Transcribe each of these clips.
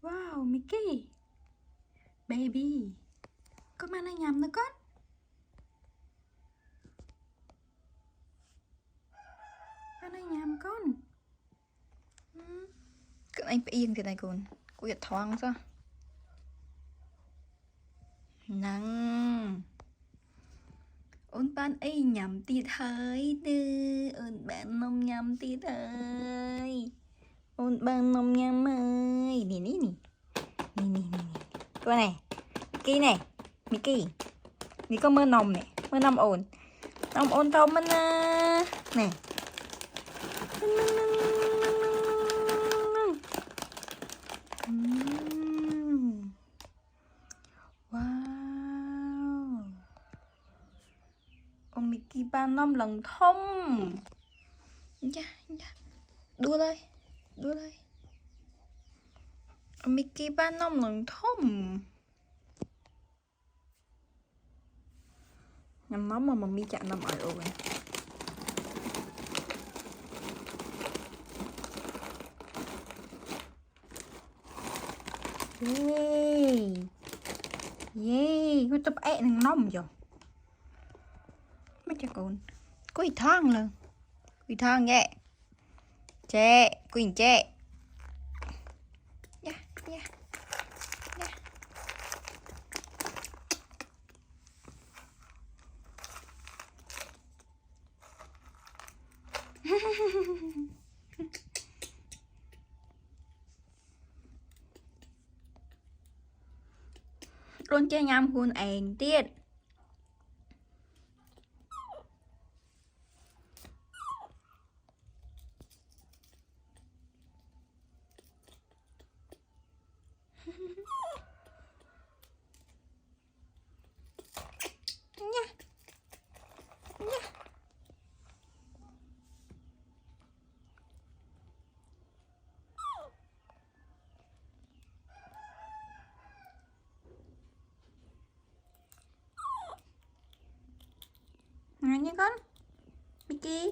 Wow, Mickey baby, con mang nó nhầm nữa con. Mang nó nhầm con. Cái anh phải yên thế này con. Cô giật thoáng sao? Nắng. Ôn bạn ấy nhầm tí thời tư. Ôn bạn nông nhầm tí thời. Ôn bạn nông nhầm ơi. Nè nè nè. Nè nè nè. Cô này. Mickey này. Mickey. Nè có mơ nồng nè. Mơ nồng ôn. Nồng ôn tao mình nè. Wow. Ông Mickey 3 năm lần thông. Nha, nha. Đua đây. Đua đây. Ông Mickey 3 năm lần thông. Nhằm nóng mà mami chạm nằm ở rồi. Yeah. Yeah. Cô tập ẹ nằm nóng rồi. Mấy cha con. Cô ý thang lần. Cô ý thang nhẹ. Chè. Cô ý chè. Nha. Nha. Nha. Luôn chơi nhầm khuôn ảnh tiết. Nha. Nha. Ngồi nha con. Mickey.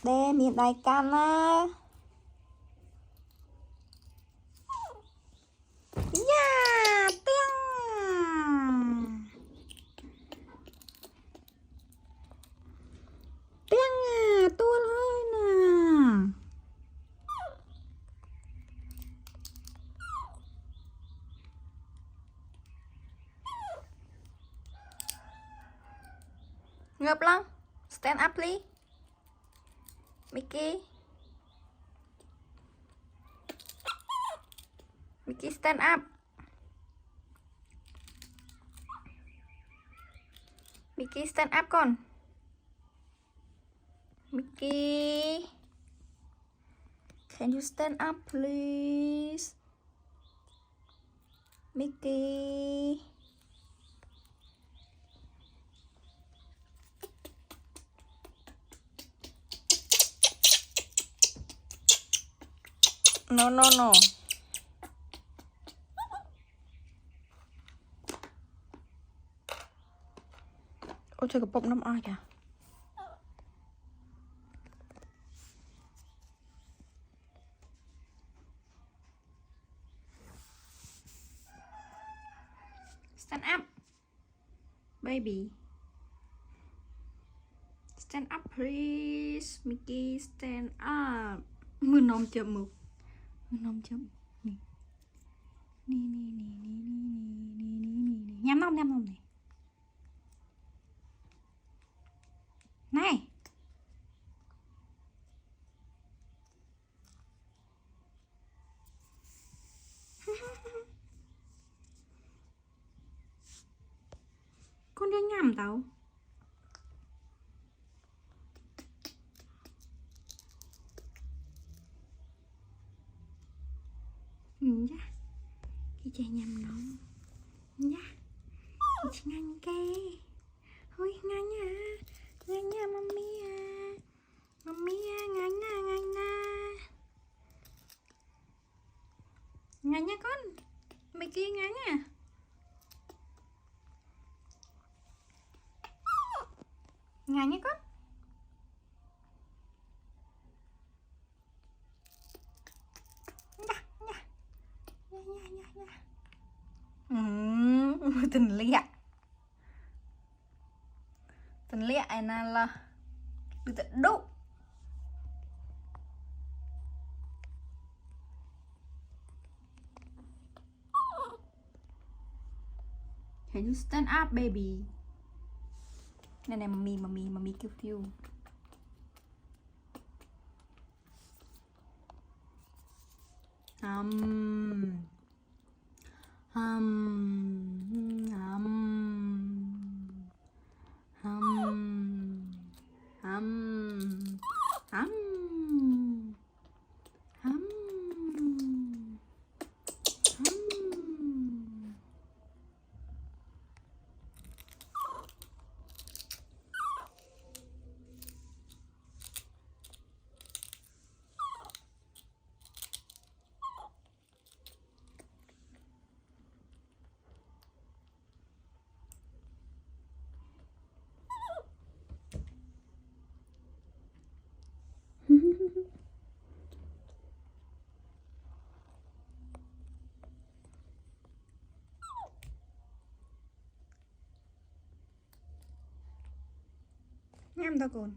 Đây miền đại can á. Yeah, tiếng. Tiếng à, tua thôi nè. Ngợp lắm. Stand up please. Mickey. Mickey stand up. Mickey stand up con. Mickey. Can you stand up please? Mickey. No, no, no. Ôi trời, cái bụng nằm ai kìa. Stand up. Baby. Stand up please. Mickey stand up. Mưa nóng chậm mực. Mưa nóng chậm. Nè. Nè nè nè nè nè nè nè nè. Nhắm nóng này. Này. Con đi nhầm tao. Nha. Cái chai nhầm nóng. Nha. ngang kê ôi ngang nha mami ngang nha con mày kia ngang nha ngang nha con tình lẹ này là được tận độ can you stand up baby này mami kêu phiêu hum hum hum hum hum hum hum nhắm tao con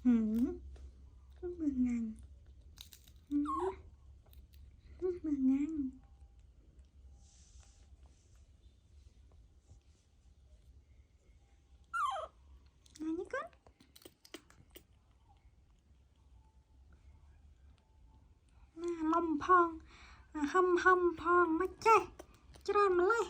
mừng ngàn mừng ngàn nè con lông phong hâm phong mắt che cho ra mà lấy